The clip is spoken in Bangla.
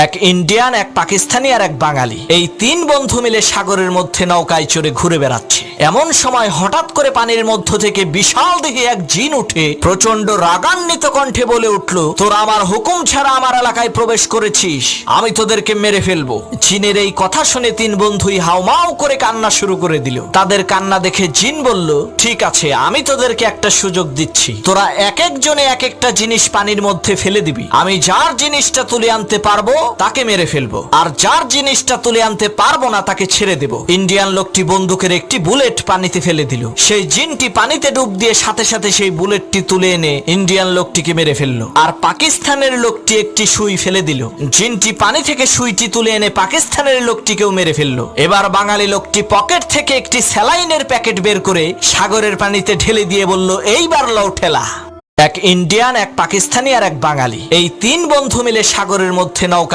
এক ইন্ডিয়ান, এক পাকিস্তানি আর এক বাঙালি, এই তিন বন্ধু মিলে সাগরের মধ্যে নৌকায় চড়ে ঘুরে বেড়াচ্ছে। এমন সময় হঠাৎ করে পানির মধ্য থেকে বিশাল দেহে এক জিন উঠে প্রচন্ড রাগান্বিত কণ্ঠে বলে উঠল, তোরা আমার হুকুম ছাড়া আমার এলাকায় প্রবেশ করেছিস, আমি তোদেরকে মেরে ফেলবো। জিনের এই কথা শুনে তিন বন্ধুই হাউমাউ করে কান্না শুরু করে দিল। তাদের কান্না দেখে জিন বলল, ঠিক আছে, আমি তোদেরকে একটা সুযোগ দিচ্ছি, তোরা এক একজনে এক একটা জিনিস পানির মধ্যে ফেলে দিবি। আমি যার জিনিসটা তুলে আনতে পারবো তাকে মেরে ফেলবো, আর যার জিনিসটা তুলে আনতে পারবো না তাকে ছেড়ে দেব। ইন্ডিয়ান লোকটি বন্দুকের একটি বুলেট পানিতে ফেলে দিল। সেই জিনটি পানিতে ডুব দিয়ে সাথে সাথে সেই বুলেটটি তুলে এনে ইন্ডিয়ান লোকটিকে মেরে ফেললো। আর পাকিস্তানের লোকটি একটি সুই ফেলে দিল। জিনটি পানি থেকে সুইটি তুলে এনে পাকিস্তানের লোকটিকেও মেরে ফেললো। এবার বাঙালি লোকটি পকেট থেকে একটি স্যালাইনের প্যাকেট বের করে সাগরের পানিতে ঢেলে দিয়ে বলল, এইবার লও ঠেলা। এক ইন্ডিয়ান, এক পাকিস্তানি আর এক বাঙালি, এই তিন বন্ধু মিলে সাগরের মধ্যে নৌকা